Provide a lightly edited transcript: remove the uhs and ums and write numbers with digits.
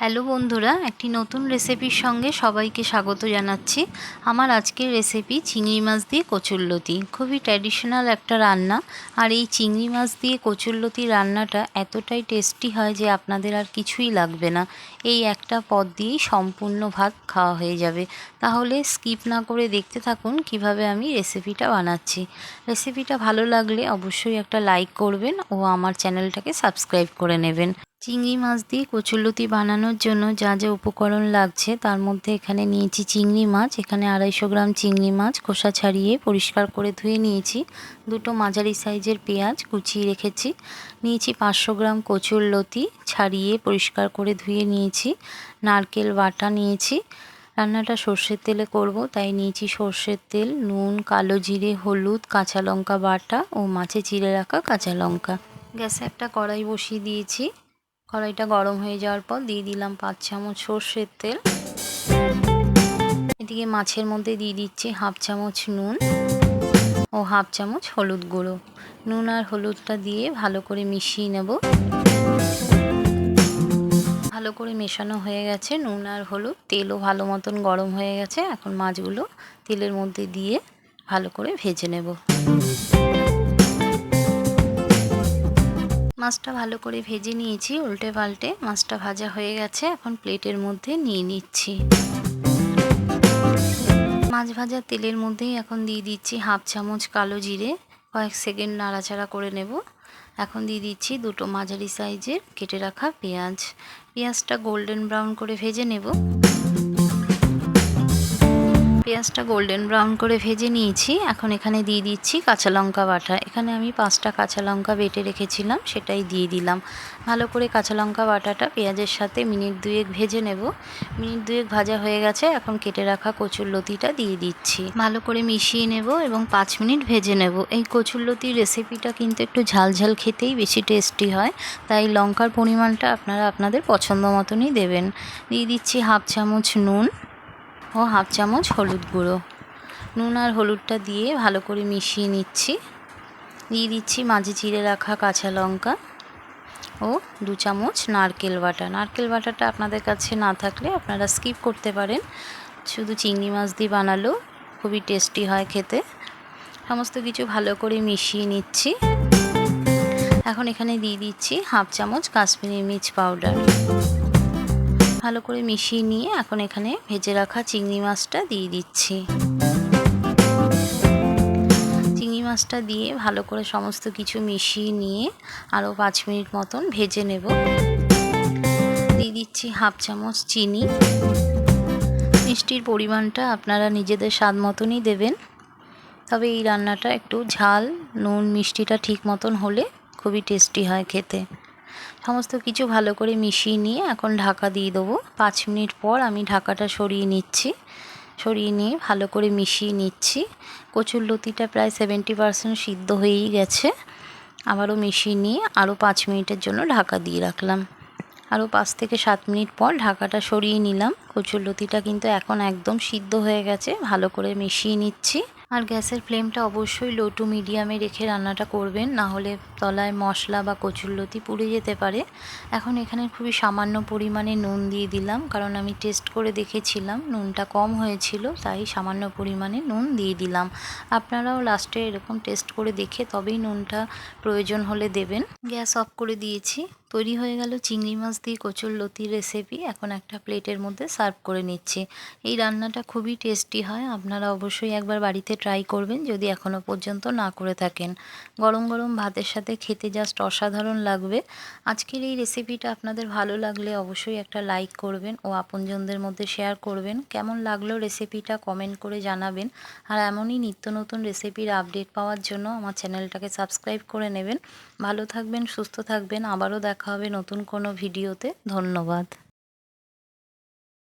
Hello বন্ধুরা, একটি নতুন রেসিপির সঙ্গে সবাইকে স্বাগত জানাচ্ছি। আমার আজকের রেসিপি চিংড়ি মাছ দিয়ে কচুরলতি। খুবই ট্র্যাডিশনাল একটা রান্না। আর এই চিংড়ি মাছ দিয়ে কচুরলতি রান্নাটা এতটাই টেস্টি হয় যে আপনাদের আর কিছুই লাগবে না। এই একটা পদ দিয়েই সম্পূর্ণ ভাত খাওয়া হয়ে যাবে। তাহলে স্কিপ না করে দেখতে থাকুন কিভাবে আমি রেসিপিটা বানাচ্ছি। রেসিপিটা ভালো লাগলে অবশ্যই একটা লাইক করবেন ও আমার চ্যানেলটাকে সাবস্ক্রাইব করে নেবেন। চিংড়ি মাছ দিয়ে কচুরলতি বানানোর জন্য যা যা উপকরণ লাগছে তার মধ্যে এখানে নিয়েছি চিংড়ি মাছ। এখানে 250 গ্রাম চিংড়ি মাছ খোসা ছাড়িয়ে পরিষ্কার করে ধুয়ে নিয়েছি। দুটো মাঝারি সাইজের পেঁয়াজ কুচিয়ে রেখেছি। নিয়েছি 500 গ্রাম কচুরলতি ছাড়িয়ে পরিষ্কার করে ধুয়ে নিয়েছি। নারকেল বাটা নিয়েছি। রান্নাটা সর্ষের তেলে করব, তাই নিয়েছি সর্ষের তেল, নুন, কালো জিরে, হলুদ, কাঁচা লঙ্কা বাটা ও মাছে চিড়ে রাখা কাঁচা লঙ্কা। গ্যাসে একটা কড়াই বসিয়ে দিয়েছি। কড়াইটা গরম হয়ে যাওয়ার পর দিয়ে দিলাম 5 চামচ সর্ষের তেল। এদিকে মাছের মধ্যে দিয়ে দিচ্ছি 1/2 চামচ নুন ও 1/2 চামচ হলুদ গুঁড়ো। নুন আর হলুদটা দিয়ে ভালো করে মিশিয়ে নেব। ভালো করে মেশানো হয়ে গেছে নুন আর হলুদ, তেলও ভালো মতন গরম হয়ে গেছে। এখন মাছগুলো তেলের মধ্যে দিয়ে ভালো করে ভেজে নেব। মাছটা ভালো করে ভেজে নিয়েছি উল্টে পাল্টে। মাছটা ভাজা হয়ে গেছে, এখন প্লেটের মধ্যে নিয়ে নিচ্ছি। মাছ ভাজা তেলের মধ্যেই এখন দিয়ে দিচ্ছি 1/2 চামচ কালো জিরে। কয়েক সেকেন্ড নাড়াচাড়া করে নেব। এখন দিয়ে দিচ্ছি দুটো মাঝারি সাইজের কেটে রাখা পেঁয়াজ। পেঁয়াজটা গোল্ডেন ব্রাউন করে ভেজে নেব। পেঁয়াজটা গোল্ডেন ব্রাউন করে ভেজে নিয়েছি। এখন এখানে দিয়ে দিচ্ছি কাঁচা লঙ্কা বাটা। এখানে আমি 5টা কাঁচা লঙ্কা বেটে রেখেছিলাম, সেটাই দিয়ে দিলাম। ভালো করে কাঁচা লঙ্কা বাটাটা পেঁয়াজের সাথে মিনিট 2 ভেজে নেব। মিনিট 2 ভাজা হয়ে গেছে, এখন কেটে রাখা কচুরলতিটা দিয়ে দিচ্ছি। ভালো করে মিশিয়ে নেব এবং 5 মিনিট ভেজে নেব। এই কচুরলতির রেসিপিটা কিন্তু একটু ঝাল ঝাল খেতেই বেশি টেস্টি হয়, তাই লঙ্কার পরিমাণটা আপনারা আপনাদের পছন্দ মতনই দেবেন। দিয়ে দিচ্ছি 1/2 চামচ নুন ও 1/2 চামচ হলুদ গুঁড়ো। নুন আর হলুদটা দিয়ে ভালো করে মিশিয়ে নিচ্ছি। দিয়ে দিচ্ছি মাঝে চিড়ে রাখা কাঁচা লঙ্কা ও 2 চামচ নারকেল বাটা। নারকেল বাটাটা আপনাদের কাছে না থাকলে আপনারা স্কিপ করতে পারেন। শুধু চিংড়ি মাছ দিয়ে বানালেও খুবই টেস্টি হয় খেতে। সমস্ত কিছু ভালো করে মিশিয়ে নিচ্ছি। এখন এখানে দিয়ে দিচ্ছি 1/2 চামচ কাশ্মীরি মির্চ পাউডার। ভালো করে মিশিয়ে নিয়ে এখন এখানে ভেজে রাখা চিংড়ি মাছটা দিয়ে দিচ্ছি। চিংড়ি মাছটা দিয়ে ভালো করে সমস্ত কিছু মিশিয়ে নিয়ে আরও 5 মিনিট মতন ভেজে নেব। দিয়ে দিচ্ছি 1/2 চামচ চিনি। মিষ্টির পরিমাণটা আপনারা নিজেদের স্বাদ মতনই দেবেন, তবে এই রান্নাটা একটু ঝাল নুন মিষ্টিটা ঠিক মতন হলে খুবই টেস্টি হয় খেতে। সমস্ত কিছু ভালো করে মিশিয়ে নিয়ে এখন ঢাকা দিয়ে দেবো। 5 মিনিট পর আমি ঢাকাটা সরিয়ে নিচ্ছি। সরিয়ে নিয়ে ভালো করে মিশিয়ে নিচ্ছি। কচুরলতিটা প্রায় 70% সিদ্ধ হয়েই গেছে। আবারও মিশিয়ে নিয়ে আরও 5 মিনিটের জন্য ঢাকা দিয়ে রাখলাম। আরও 5 থেকে 7 মিনিট পর ঢাকাটা সরিয়ে নিলাম। কচুরলতিটা কিন্তু এখন একদম সিদ্ধ হয়ে গেছে। ভালো করে মিশিয়ে নিচ্ছি। আর গ্যাসের ফ্লেমটা অবশ্যই লো টু মিডিয়ামে রেখে রান্নাটা করবেন, না হলে তলায় মশলা বা কচুরলতি পুড়ে যেতে পারে। এখন এখানে খুবই সামান্য পরিমাণে নুন দিয়ে দিলাম, কারণ আমি টেস্ট করে দেখেছিলাম নুনটা কম হয়েছিল, তাই সামান্য পরিমাণে নুন দিয়ে দিলাম। আপনারাও লাস্টে এরকম টেস্ট করে দেখে তবেই নুনটা প্রয়োজন হলে দেবেন। গ্যাস অফ করে দিয়েছি। তৈরি হয়ে গেল চিংড়ি মাছ দিয়ে কচুরলতির রেসিপি। এখন একটা প্লেটের মধ্যে সার্ভ করে নিচ্ছি। এই রান্নাটা খুবই টেস্টি হয়, আপনারা অবশ্যই একবার বাড়িতে ট্রাই করবেন যদি এখনও পর্যন্ত না করে থাকেন। গরম গরম ভাতের সাথে খেতে জাস্ট অসাধারণ লাগবে। আজকের এই রেসিপিটা আপনাদের ভালো লাগলে অবশ্যই একটা লাইক করবেন ও আপনজনদের মধ্যে শেয়ার করবেন। কেমন লাগলো রেসিপিটা কমেন্ট করে জানাবেন। আর এমনই নিত্য নতুন রেসিপির আপডেট পাওয়ার জন্য আমার চ্যানেলটাকে সাবস্ক্রাইব করে নেবেন। ভালো থাকবেন, সুস্থ থাকবেন। আবারও দেখা হবে নতুন কোনো ভিডিওতে। ধন্যবাদ।